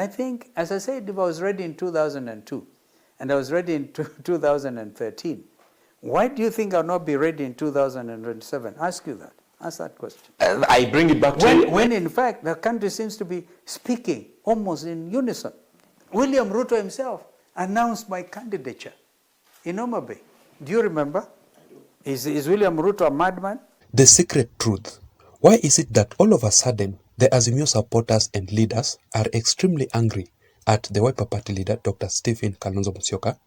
I think, as I said, if I was ready in 2002 and I was ready in 2013, why do you think I'll not be ready in 2027? Ask you that. Ask that question. I bring it back to when in fact the country seems to be speaking almost in unison. William Ruto himself announced my candidature in Homa Bay. Do you remember? I do. Is William Ruto a madman? The secret truth. Why is it that all of a sudden the Azimio supporters and leaders are extremely angry at the Wiper Party leader Dr. Stephen Kalonzo Musyoka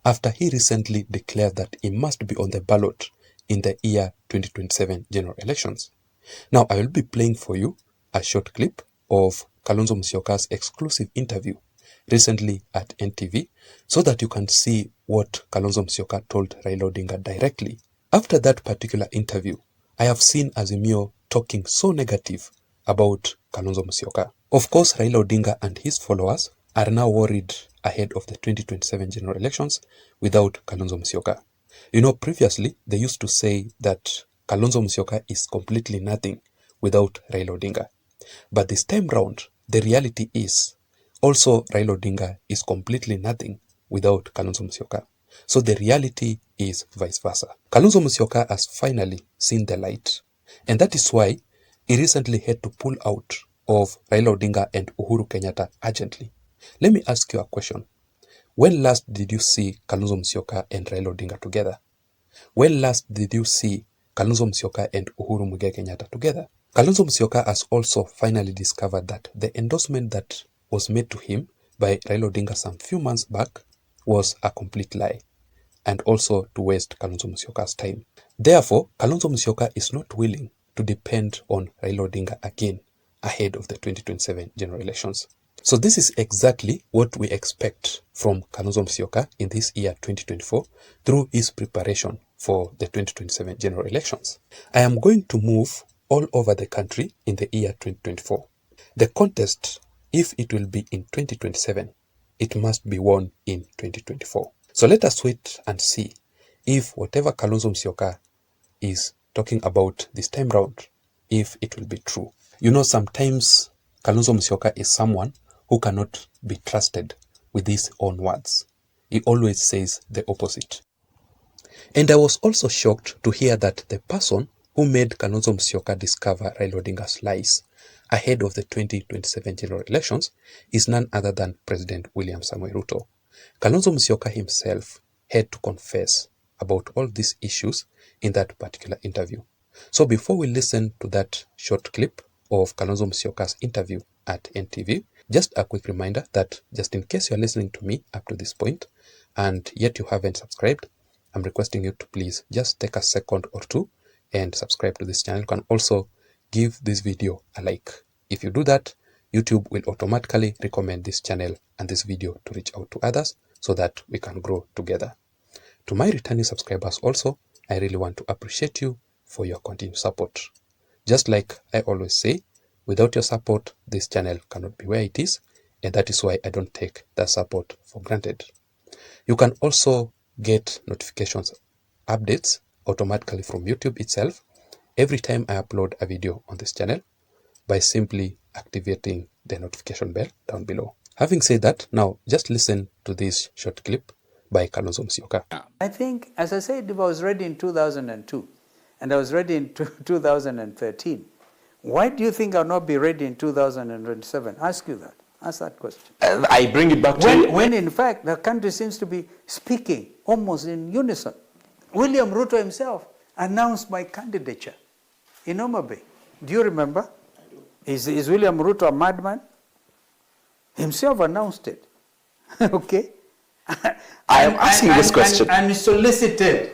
after he recently declared that he must be on the ballot in the year 2027 general elections? Now I will be playing for you a short clip of Kalonzo Musyoka's exclusive interview recently at NTV so that you can see what Kalonzo Musyoka told Raila Odinga directly. After that particular interview, I have seen Azimio talking so negative about Kalonzo Musyoka. Of course, Raila Odinga and his followers are now worried ahead of the 2027 general elections without Kalonzo Musyoka. You know, previously, they used to say that Kalonzo Musyoka is completely nothing without Raila Odinga. But this time round, the reality is also Raila Odinga is completely nothing without Kalonzo Musyoka. So the reality is vice versa. Kalonzo Musyoka has finally seen the light. And that is why he recently had to pull out of Raila Odinga and Uhuru Kenyatta urgently. Let me ask you a question. When last did you see Kalonzo Musyoka and Raila Odinga together? When last did you see Kalonzo Musyoka and Uhuru Muigai Kenyatta together? Kalonzo Musyoka has also finally discovered that the endorsement that was made to him by Raila Odinga some few months back was a complete lie, and also to waste Kalonzo Musyoka's time. Therefore, Kalonzo Musyoka is not willing to depend on Raila Odinga again ahead of the 2027 general elections. So this is exactly what we expect from Kalonzo Musyoka in this year 2024 through his preparation for the 2027 general elections. I am going to move all over the country in the year 2024. The contest, if it will be in 2027, it must be won in 2024. So let us wait and see if whatever Kalonzo Musyoka is talking about this time round, if it will be true. You know, sometimes Kalonzo Musyoka is someone who cannot be trusted with his own words. He always says the opposite. And I was also shocked to hear that the person who made Kalonzo Musyoka discover Raila Odinga's lies ahead of the 2027 general elections is none other than President William Samoei Ruto. Kalonzo Musyoka himself had to confess about all these issues in that particular interview. So before we listen to that short clip of Kalonzo Musyoka's interview at NTV, just a quick reminder that just in case you're listening to me up to this point and yet you haven't subscribed, I'm requesting you to please just take a second or two and subscribe to this channel. You can also give this video a like. If you do that, YouTube will automatically recommend this channel and this video to reach out to others so that we can grow together. To my returning subscribers also, I really want to appreciate you for your continued support. Just like I always say, without your support, this channel cannot be where it is, and that is why I don't take that support for granted. You can also get notifications, updates automatically from YouTube itself every time I upload a video on this channel by simply activating the notification bell down below. Having said that, now just listen to this short clip by Kalonzo Musyoka. I think, as I said, if I was ready in 2002 and I was ready in 2013, why do you think I'll not be ready in 2027? Ask you that. Ask that question. I bring it back to when in fact the country seems to be speaking almost in unison. William Ruto himself announced my candidature in Homa Bay. Do you remember? I do. Is William Ruto a madman? Himself announced it. Okay? I am asking this question. Unsolicited.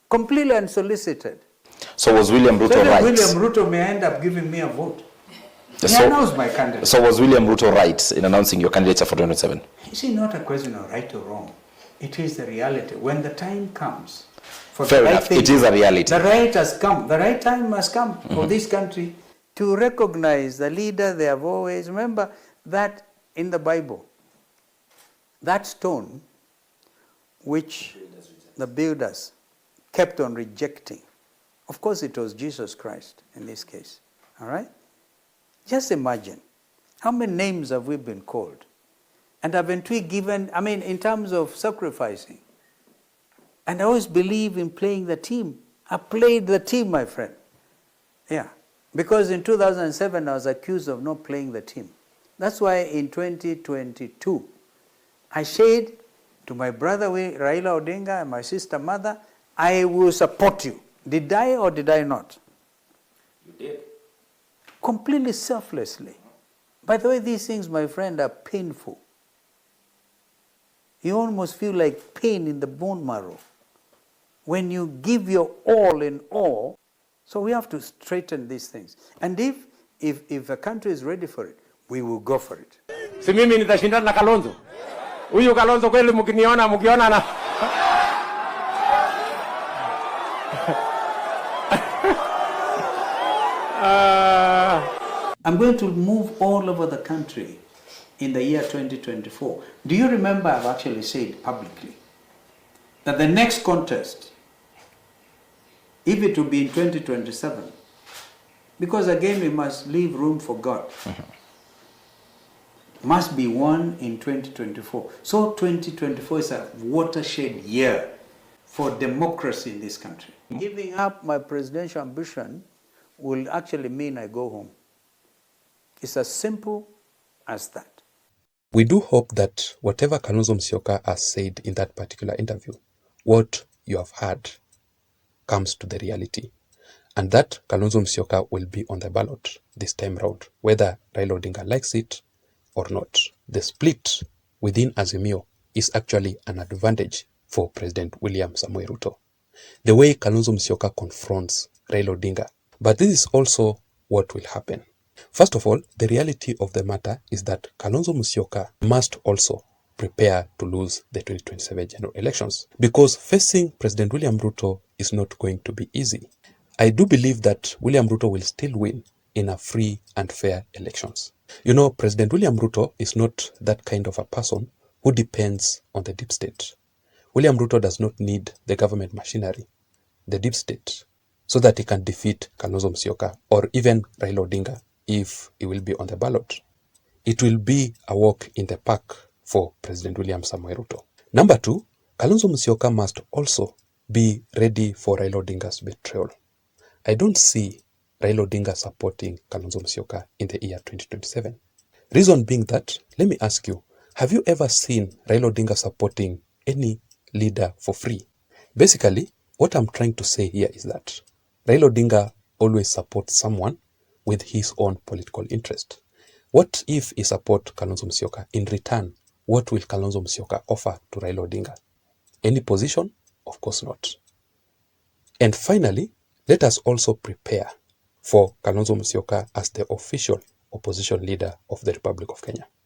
Completely unsolicited. So was William Ruto So right? William Ruto may end up giving me a vote. He So- announced my candidature. So was William Ruto right in announcing your candidature for 2027? Is it not a question of right or wrong? It is the reality. When the time comes for Fair the right enough. thing, It is a reality. the right has come. The right time has come for this country to recognize the leader they have always. Remember that in the Bible, that stone which the builders kept on rejecting, of course it was Jesus Christ in this case. All right? Just imagine, how many names have we been called And haven't we given, I mean, in terms of sacrificing? And I always believe in playing the team. I played the team, my friend. Yeah. Because in 2007, I was accused of not playing the team. That's why in 2022, I said to my brother Raila Odinga and my sister mother, I will support you. Did I or did I not? You did. Completely selflessly. By the way, these things, my friend, are painful. You almost feel like pain in the bone marrow when you give your all in all. So we have to straighten these things. And if a country is ready for it, we will go for it. Si mimi nitashindana na Kalonzo. Huyu Kalonzo kweli mkiona na I'm going to move all over the country in the year 2024. Do you remember I've actually said publicly that the next contest, if it will be in 2027, because again we must leave room for God, must be won in 2024. So 2024 is a watershed year for democracy in this country. Giving up my presidential ambition will actually mean I go home. It's as simple as that. We do hope that whatever Kalonzo Musyoka has said in that particular interview, what you have heard comes to the reality, and that Kalonzo Musyoka will be on the ballot this time round, whether Raila Odinga likes it or not. The split within Azimio is actually an advantage for President William Samoei Ruto. The way Kalonzo Musyoka confronts Raila Odinga. But this is also what will happen. First of all, the reality of the matter is that Kalonzo Musyoka must also prepare to lose the 2027 general elections, because facing President William Ruto is not going to be easy. I do believe that William Ruto will still win in a free and fair elections. You know, President William Ruto is not that kind of a person who depends on the deep state. William Ruto does not need the government machinery, the deep state, so that he can defeat Kalonzo Musyoka or even Raila Odinga if he will be on the ballot. It will be a walk in the park for President William Samoei Ruto. Number two, Kalonzo Musyoka must also be ready for Raila Odinga's betrayal. I don't see Raila Odinga supporting Kalonzo Musyoka in the year 2027. Reason being that, let me ask you, have you ever seen Raila Odinga supporting any leader for free? Basically, what I'm trying to say here is that Raila Odinga always supports someone with his own political interest. What if he supports Kalonzo Musyoka? In return, what will Kalonzo Musyoka offer to Raila Odinga? Any position? Of course not. And finally, let us also prepare for Kalonzo Musyoka as the official opposition leader of the Republic of Kenya.